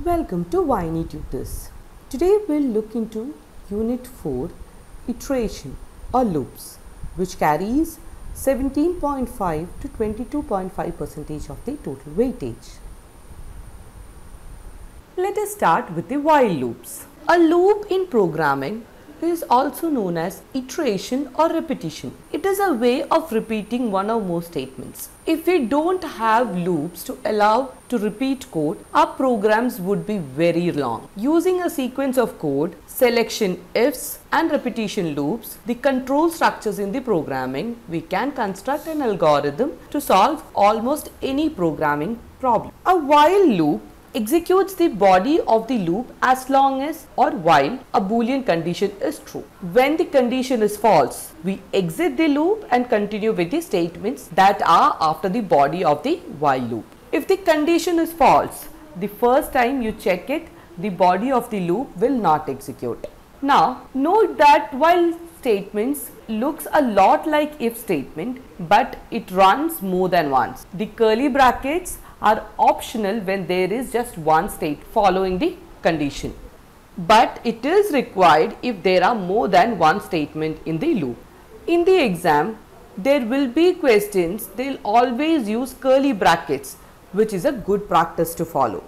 Welcome to Vayani Tutors. Today we'll look into Unit 4, Iteration or Loops, which carries 17.5 to 22.5% of the total weightage. Let us start with the while loops. A loop in programming is also known as iteration or repetition. It is a way of repeating one or more statements. If we don't have loops to allow to repeat code, our programs would be very long. Using a sequence of code, selection ifs and repetition loops, the control structures in the programming, we can construct an algorithm to solve almost any programming problem. A while loop executes the body of the loop as long as or while a boolean condition is true. When the condition is false, we exit the loop and continue with the statements that are after the body of the while loop. If the condition is false, the first time you check it, the body of the loop will not execute. Now, note that while statements looks a lot like if statement, but it runs more than once. The curly brackets are optional when there is just one state following the condition, but it is required if there are more than one statement in the loop. In the exam, there will be questions, they'll always use curly brackets, which is a good practice to follow.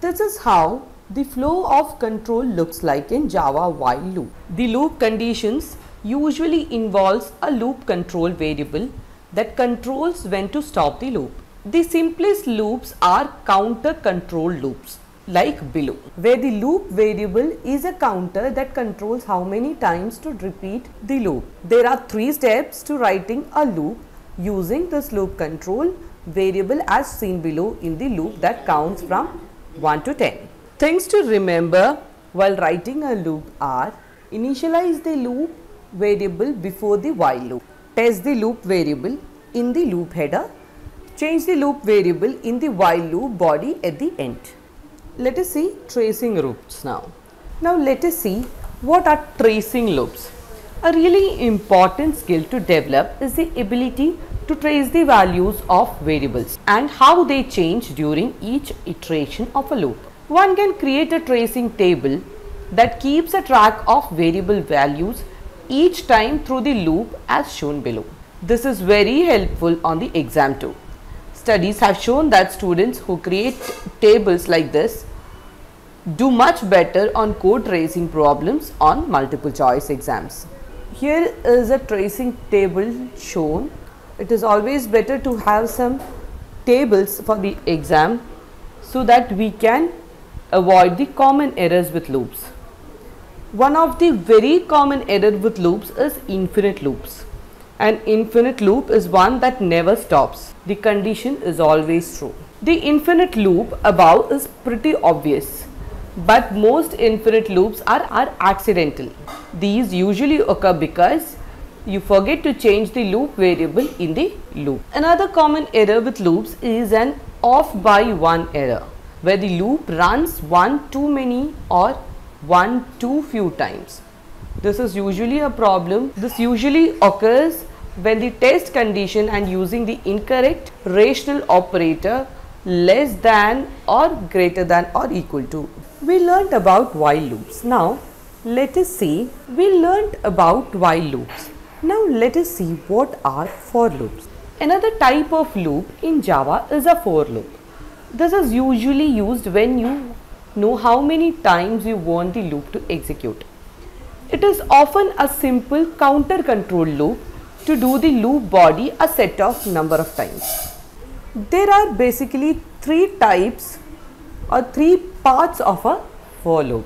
This is how the flow of control looks like in Java while loop. The loop conditions usually involves a loop control variable that controls when to stop the loop. The simplest loops are counter control loops like below, where the loop variable is a counter that controls how many times to repeat the loop. There are 3 steps to writing a loop using this loop control variable as seen below in the loop that counts from 1 to 10. Things to remember while writing a loop are: initialize the loop variable before the while loop, test the loop variable in the loop header, change the loop variable in the while loop body at the end. Let us see tracing loops now. Now let us see what are tracing loops. A really important skill to develop is the ability to trace the values of variables and how they change during each iteration of a loop. One can create a tracing table that keeps a track of variable values each time through the loop as shown below. This is very helpful on the exam too. Studies have shown that students who create tables like this do much better on code tracing problems on multiple choice exams. Here is a tracing table shown. It is always better to have some tables for the exam so that we can avoid the common errors with loops. One of the very common errors with loops is infinite loops. An infinite loop is one that never stops. The condition is always true. The infinite loop above is pretty obvious, but most infinite loops are accidental. These usually occur because you forget to change the loop variable in the loop. Another common error with loops is an off by one error, where the loop runs one too many or one too few times. This is usually a problem. This usually occurs when the test condition and using the incorrect rational operator less than or greater than or equal to. We learnt about while loops. Now let us see, we learnt about while loops. Now let us see what are for loops. Another type of loop in Java is a for loop. This is usually used when you know how many times you want the loop to execute. It is often a simple counter control loop to do the loop body a set of number of times. There are basically 3 types or 3 parts of a for loop: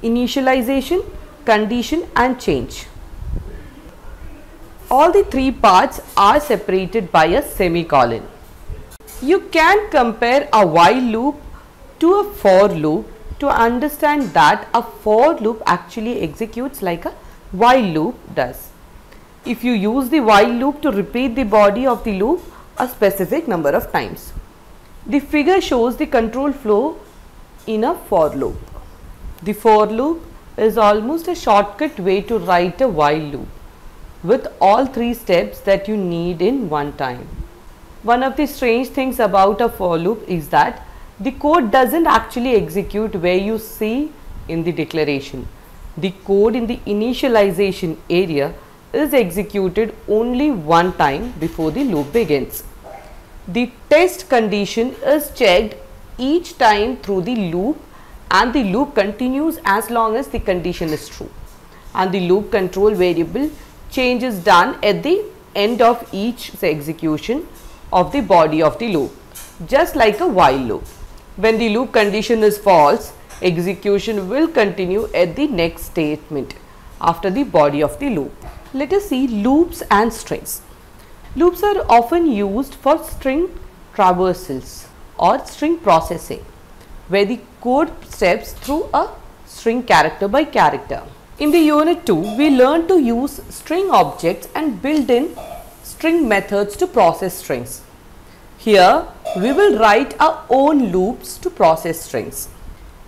initialization, condition and change. All the 3 parts are separated by a semicolon. You can compare a while loop to a for loop to understand that a for loop actually executes like a while loop does. If you use the while loop to repeat the body of the loop a specific number of times. The figure shows the control flow in a for loop. The for loop is almost a shortcut way to write a while loop with all 3 steps that you need in one time. One of the strange things about a for loop is that The code doesn't actually execute where you see in the declaration. The code in the initialization area is executed only one time before the loop begins. The test condition is checked each time through the loop, and the loop continues as long as the condition is true. And the loop control variable change is done at the end of each execution of the body of the loop, just like a while loop. When the loop condition is false, execution will continue at the next statement after the body of the loop. Let us see loops and strings. Loops are often used for string traversals or string processing, where the code steps through a string character by character. In the unit 2, we learn to use string objects and build in string methods to process strings. Here, we will write our own loops to process strings.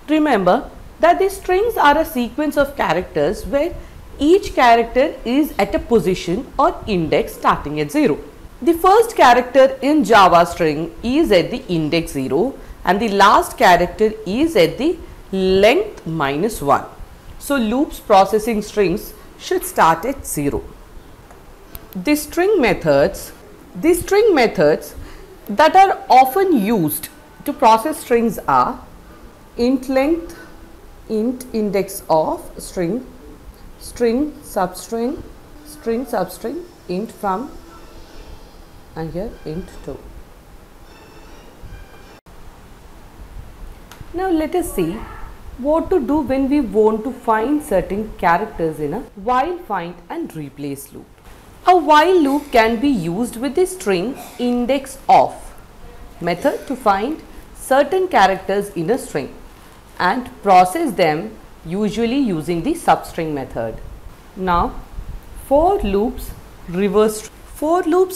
Remember that the strings are a sequence of characters where each character is at a position or index starting at 0. The first character in Java string is at the index 0 and the last character is at the length -1. So loops processing strings should start at 0. The string methods that are often used to process strings are int length, int index of string, string substring, int from, and here int to. Now let us see what to do when we want to find certain characters in a while find and replace loop. A while loop can be used with the string index of method to find certain characters in a string and process them, usually using the substring method. Now, for loops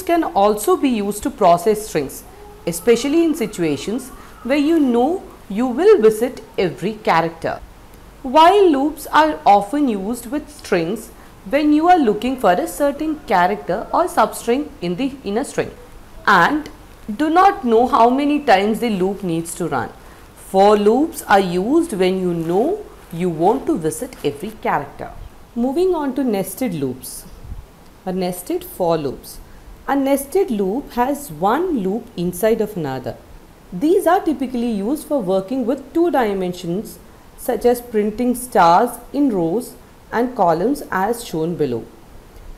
can also be used to process strings, especially in situations where you know you will visit every character. While loops are often used with strings when you are looking for a certain character or substring in a string and do not know how many times the loop needs to run. For loops are used when you know you want to visit every character. Moving on to nested loops, or nested for loops. A nested loop has one loop inside of another. These are typically used for working with 2 dimensions, such as printing stars in rows and columns as shown below.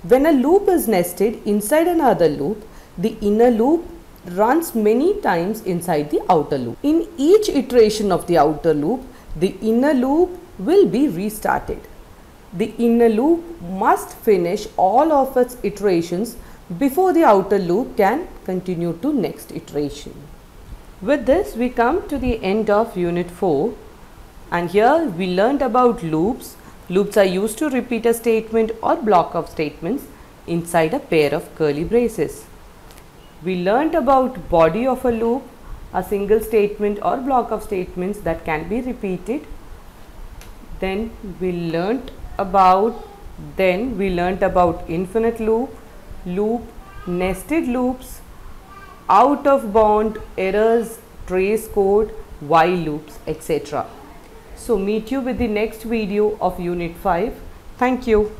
When a loop is nested inside another loop, the inner loop runs many times inside the outer loop. In each iteration of the outer loop, the inner loop will be restarted. The inner loop must finish all of its iterations before the outer loop can continue to next iteration. With this, we come to the end of Unit 4, and here we learned about loops. Loops are used to repeat a statement or block of statements inside a pair of curly braces. We learned about body of a loop, a single statement or block of statements that can be repeated. Then we learned about infinite loop, nested loops, out of bound, errors, trace code, while loops, etc. So meet you with the next video of Unit 5. Thank you.